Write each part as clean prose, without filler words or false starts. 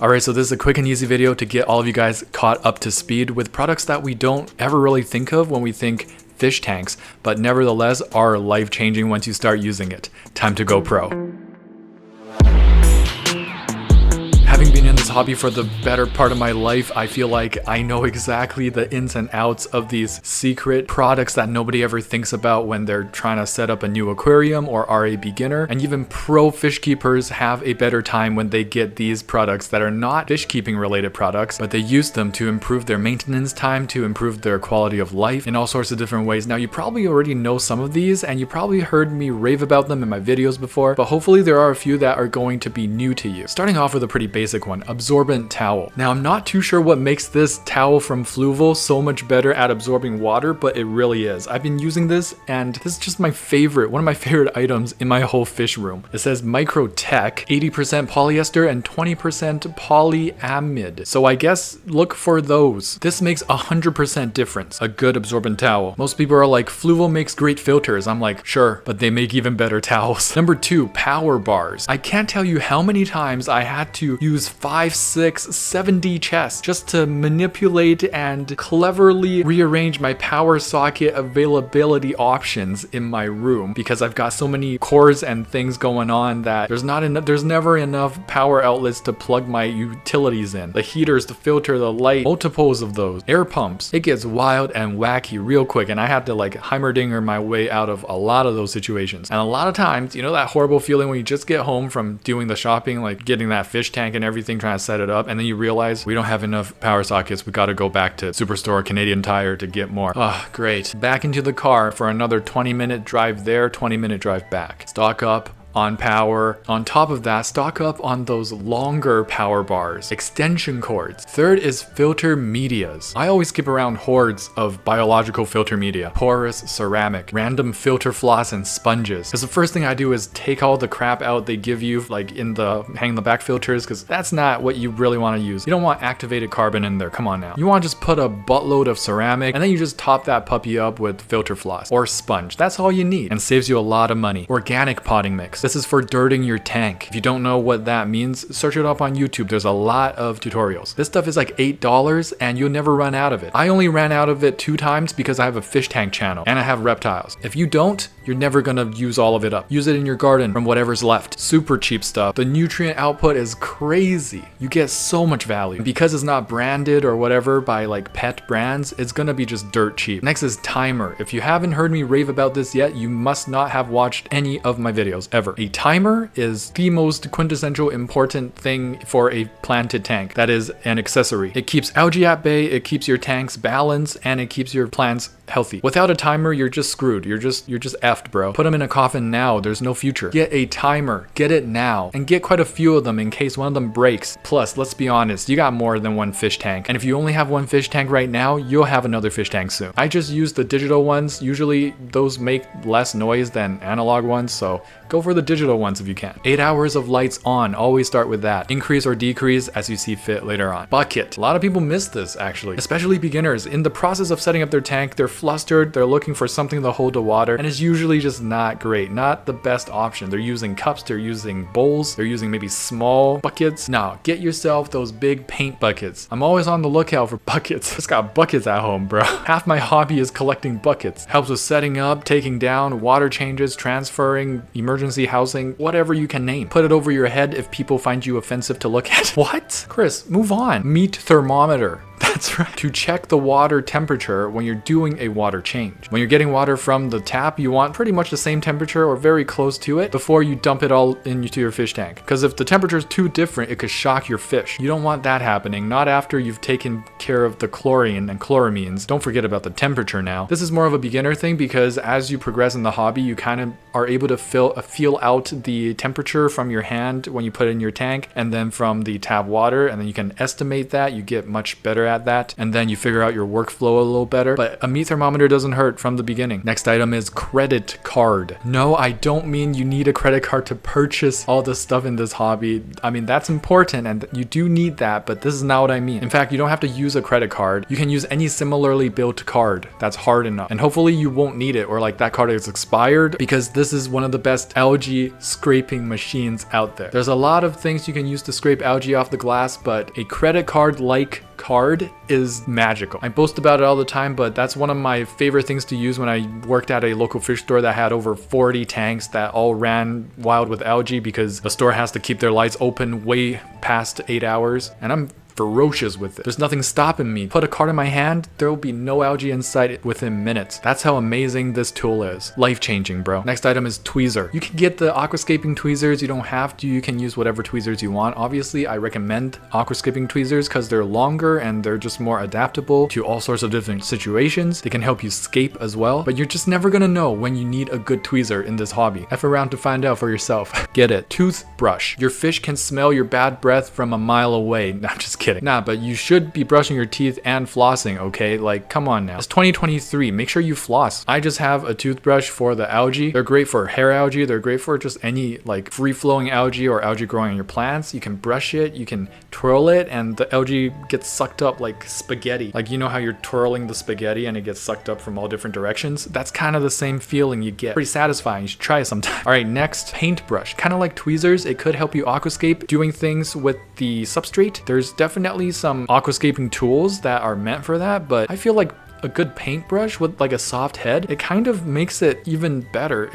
Alright, so this is a quick and easy video to get all of you guys caught up to speed with products that we don't ever really think of when we think fish tanks, but nevertheless are life-changing once you start using it. Time to go pro. Having been in this hobby for the better part of my life, I feel like I know exactly the ins and outs of these secret products that nobody ever thinks about when they're trying to set up a new aquarium or are a beginner. And even pro fish keepers have a better time when they get these products that are not fish keeping related products, but they use them to improve their maintenance time, to improve their quality of life in all sorts of different ways. Now, you probably already know some of these and you probably heard me rave about them in my videos before, but hopefully there are a few that are going to be new to you. Starting off with a pretty basic one, absorbent towel. Now, I'm not too sure what makes this towel from Fluval so much better at absorbing water, but it really is. I've been using this and this is just my favorite, one of my favorite items in my whole fish room. It says Micro Tech, 80% polyester and 20% polyamide. So I guess look for those. This makes 100% difference. A good absorbent towel. Most people are like, Fluval makes great filters. I'm like, sure, but they make even better towels. Number 2, power bars. I can't tell you how many times I had to use 5, 6, 7D chests just to manipulate and cleverly rearrange my power socket availability options in my room because I've got so many cords and things going on that there's never enough power outlets to plug my utilities in. The heaters, the filter, the light, multiples of those. Air pumps. It gets wild and wacky real quick and I had to like heimerdinger my way out of a lot of those situations. And a lot of times, you know that horrible feeling when you just get home from doing the shopping, like getting that fish tank and everything, trying to set it up, and then you realize we don't have enough power sockets. We got to go back to Superstore, Canadian Tire to get more. Oh, great. Back into the car for another 20-minute drive there, 20-minute drive back. Stock up on power. On top of that, stock up on those longer power bars, extension cords. Third is filter medias. I always keep around hordes of biological filter media, porous, ceramic, random filter floss, and sponges. Because the first thing I do is take all the crap out they give you, like in the hang the back filters, because that's not what you really want to use. You don't want activated carbon in there. Come on now. You want to just put a buttload of ceramic, and then you just top that puppy up with filter floss or sponge. That's all you need, and saves you a lot of money. Organic potting mix. This is for dirting your tank. If you don't know what that means, search it up on YouTube. There's a lot of tutorials. This stuff is like $8 and you'll never run out of it. I only ran out of it 2 times because I have a fish tank channel and I have reptiles. If you don't, you're never gonna use all of it up. Use it in your garden from whatever's left. Super cheap stuff. The nutrient output is crazy. You get so much value. Because it's not branded or whatever by like pet brands, it's gonna be just dirt cheap. Next is timer. If you haven't heard me rave about this yet, you must not have watched any of my videos ever. A timer is the most quintessential important thing for a planted tank. That is an accessory. It keeps algae at bay, it keeps your tanks balanced, and it keeps your plants healthy. Without a timer, you're just screwed. You're just effed, bro. Put them in a coffin now. There's no future. Get a timer. Get it now. And get quite a few of them in case one of them breaks. Plus, let's be honest, you got more than one fish tank. And if you only have one fish tank right now, you'll have another fish tank soon. I just use the digital ones. Usually those make less noise than analog ones, so go for the digital ones if you can. 8 hours of lights on. Always start with that. Increase or decrease as you see fit later on. Bucket. A lot of people miss this actually, especially beginners. In the process of setting up their tank, they're flustered, they're looking for something to hold the water, and it's usually just not great, not the best option. They're using cups, they're using bowls, they're using maybe small buckets. Now, get yourself those big paint buckets. I'm always on the lookout for buckets. Just got buckets at home, bro. Half my hobby is collecting buckets. Helps with setting up, taking down, water changes, transferring, emergency housing, whatever you can name. Put it over your head if people find you offensive to look at. What? Chris, move on. Meat thermometer. That's right. To check the water temperature when you're doing a water change. When you're getting water from the tap, you want pretty much the same temperature or very close to it before you dump it all into your fish tank. Because if the temperature is too different, it could shock your fish. You don't want that happening. Not after you've taken care of the chlorine and chloramines. Don't forget about the temperature now. This is more of a beginner thing because as you progress in the hobby, you kind of are able to feel out the temperature from your hand when you put it in your tank and then from the tap water, and then you can estimate that. You get much better at that. that, and then you figure out your workflow a little better. But a meat thermometer doesn't hurt from the beginning. Next item is credit card. No, I don't mean you need a credit card to purchase all the stuff in this hobby. I mean, that's important and you do need that, but this is not what I mean. In fact, you don't have to use a credit card. You can use any similarly built card that's hard enough. And hopefully you won't need it, or like that card is expired, because this is one of the best algae scraping machines out there. There's a lot of things you can use to scrape algae off the glass, but a credit card like card is magical. I boast about it all the time, but that's one of my favorite things to use when I worked at a local fish store that had over 40 tanks that all ran wild with algae, because the store has to keep their lights open way past 8 hours, and I'm ferocious with it. There's nothing stopping me. Put a card in my hand, there will be no algae in sight within minutes. That's how amazing this tool is. Life-changing, bro. Next item is tweezer. You can get the aquascaping tweezers. You don't have to. You can use whatever tweezers you want. Obviously, I recommend aquascaping tweezers because they're longer and they're just more adaptable to all sorts of different situations. They can help you scape as well, but you're just never gonna know when you need a good tweezer in this hobby. F around to find out for yourself. Get it. Toothbrush. Your fish can smell your bad breath from a mile away. No, I'm just kidding. Nah, but you should be brushing your teeth and flossing, okay? Like, come on now. It's 2023. Make sure you floss. I just have a toothbrush for the algae. They're great for hair algae. They're great for just any like free-flowing algae or algae growing on your plants. You can brush it, you can twirl it, and the algae gets sucked up like spaghetti. Like, you know how you're twirling the spaghetti and it gets sucked up from all different directions? That's kind of the same feeling you get. Pretty satisfying. You should try it sometime. All right, next, paintbrush. Kind of like tweezers, it could help you aquascape doing things with the substrate. There's definitely some aquascaping tools that are meant for that, but I feel like a good paintbrush with like a soft head, it kind of makes it even better.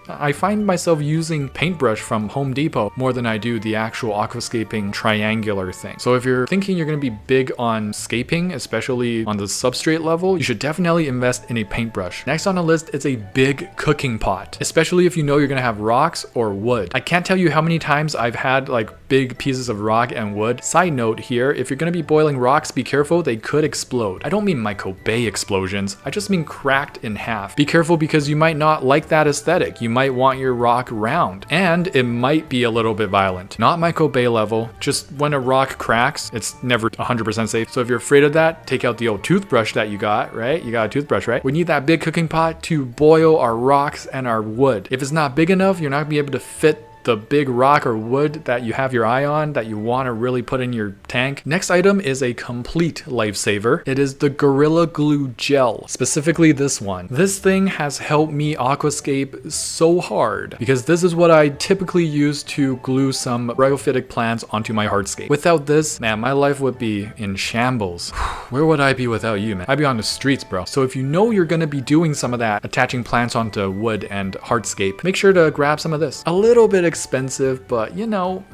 I find myself using paintbrush from Home Depot more than I do the actual aquascaping triangular thing. So if you're thinking you're going to be big on scaping, especially on the substrate level, you should definitely invest in a paintbrush. Next on the list is a big cooking pot, especially if you know you're going to have rocks or wood. I can't tell you how many times I've had like big pieces of rock and wood. Side note here, if you're going to be boiling rocks, be careful, they could explode. I don't mean Michael Bay explosions, I just mean cracked in half. Be careful because you might not like that aesthetic. You might want your rock round, and it might be a little bit violent. Not Michael Bay level, just when a rock cracks, it's never 100% safe. So if you're afraid of that, take out the old toothbrush that you got, right? You got a toothbrush, right? We need that big cooking pot to boil our rocks and our wood. If it's not big enough, you're not gonna be able to fit the big rock or wood that you have your eye on that you want to really put in your tank. Next item is a complete lifesaver. It is the Gorilla Glue Gel, specifically this one. This thing has helped me aquascape so hard because this is what I typically use to glue some bryophytic plants onto my hardscape. Without this, man, my life would be in shambles. Where would I be without you, man? I'd be on the streets, bro. So if you know you're gonna be doing some of that, attaching plants onto wood and hardscape, make sure to grab some of this. A little bit expensive, but you know,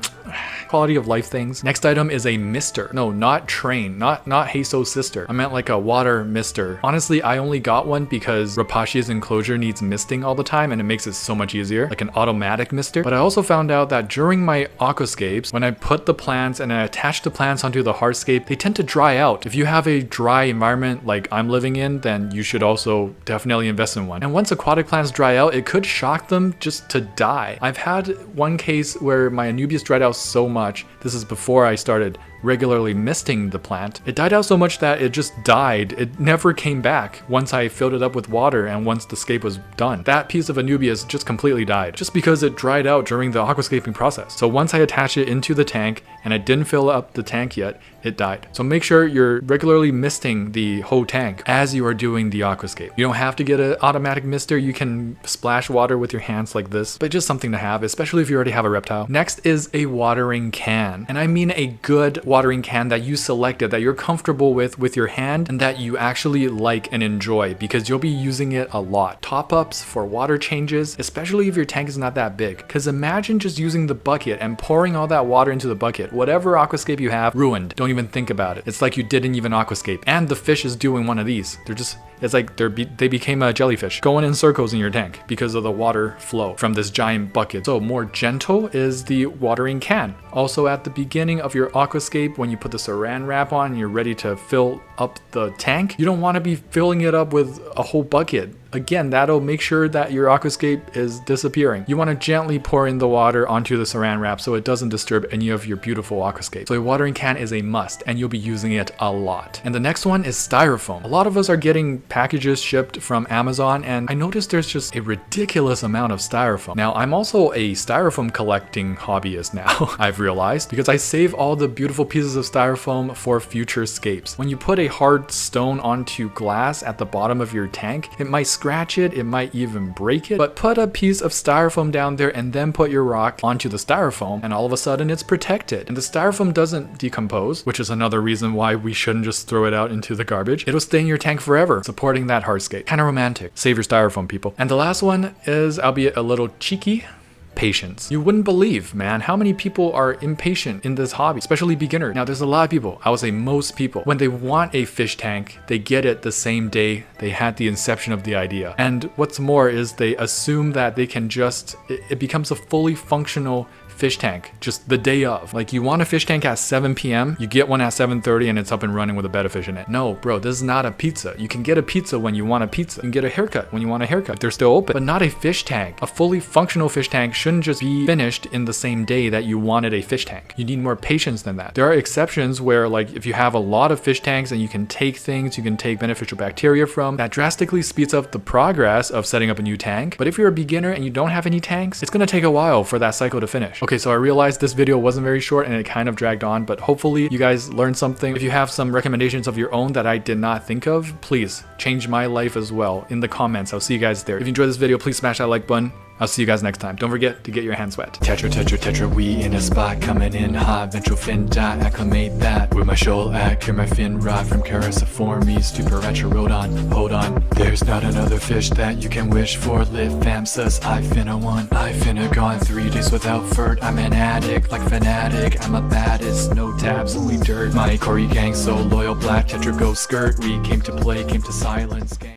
quality of life things. Next item is a mister. No, not train, not Hey So Sister. I meant like a water mister. Honestly, I only got one because Rapashi's enclosure needs misting all the time and it makes it so much easier, like an automatic mister. But I also found out that during my aquascapes, when I put the plants and I attach the plants onto the hardscape, they tend to dry out. If you have a dry environment like I'm living in, then you should also definitely invest in one. And once aquatic plants dry out, it could shock them just to die. I've had one case where my Anubias dried out so much. This is before I started regularly misting the plant. It died out so much that it just died. It never came back once I filled it up with water and once the scape was done. That piece of Anubias just completely died just because it dried out during the aquascaping process. So once I attached it into the tank and I didn't fill up the tank yet, it died. So make sure you're regularly misting the whole tank as you are doing the aquascape. You don't have to get an automatic mister. You can splash water with your hands like this, but just something to have, especially if you already have a reptile. Next is a watering can. And I mean a good watering can that you selected, that you're comfortable with your hand, and that you actually like and enjoy because you'll be using it a lot. Top-ups for water changes, especially if your tank is not that big. Because imagine just using the bucket and pouring all that water into the bucket. Whatever aquascape you have, ruined. Don't even think about it. It's like you didn't even aquascape. And the fish is doing one of these. It's like they became a jellyfish going in circles in your tank because of the water flow from this giant bucket. So more gentle is the watering can. Also at the beginning of your aquascape, when you put the saran wrap on and you're ready to fill up the tank, you don't want to be filling it up with a whole bucket Again, that'll make sure that your aquascape is disappearing. You want to gently pour in the water onto the saran wrap so it doesn't disturb any of your beautiful aquascape. So a watering can is a must, and you'll be using it a lot. And the next one is styrofoam. A lot of us are getting packages shipped from Amazon, and I noticed there's just a ridiculous amount of styrofoam. Now, I'm also a styrofoam collecting hobbyist now, I've realized, because I save all the beautiful pieces of styrofoam for future scapes. When you put a hard stone onto glass at the bottom of your tank, it might scratch it, it might even break it, but put a piece of styrofoam down there and then put your rock onto the styrofoam, and all of a sudden it's protected. And the styrofoam doesn't decompose, which is another reason why we shouldn't just throw it out into the garbage. It'll stay in your tank forever, supporting that hardscape. Kind of romantic. Save your styrofoam, people. And the last one is, albeit a little cheeky, patience. You wouldn't believe, man, how many people are impatient in this hobby, especially beginners. Now, there's a lot of people, I would say most people, when they want a fish tank, they get it the same day they had the inception of the idea. And what's more is they assume that they can just, it becomes a fully functional fish tank just the day of. Like, you want a fish tank at 7 p.m, you get one at 7:30 and it's up and running with a bed of fish in it. No, bro, this is not a pizza. You can get a pizza when you want a pizza. You can get a haircut when you want a haircut. They're still open, but not a fish tank. A fully functional fish tank shouldn't just be finished in the same day that you wanted a fish tank. You need more patience than that. There are exceptions where, like, if you have a lot of fish tanks and you can take things, you can take beneficial bacteria from, that drastically speeds up the progress of setting up a new tank. But if you're a beginner and you don't have any tanks, it's gonna take a while for that cycle to finish. Okay, so I realized this video wasn't very short and it kind of dragged on, but hopefully you guys learned something. If you have some recommendations of your own that I did not think of, please change my life as well in the comments. I'll see you guys there. If you enjoyed this video, please smash that like button. I'll see you guys next time. Don't forget to get your hands wet. Tetra, tetra, tetra, we in a spot, coming in hot. Ventral fin dot, acclimate that. With my shoal at, clear my fin rod from Cariciformes to Paracharodon. Hold on, there's not another fish that you can wish for. Lit fam sus, I finna one. I finna gone 3 days without furt. I'm an addict, like fanatic. I'm a baddest, no tabs, only dirt. My Corey gang so loyal, black tetra go skirt. We came to play, came to silence. Gang.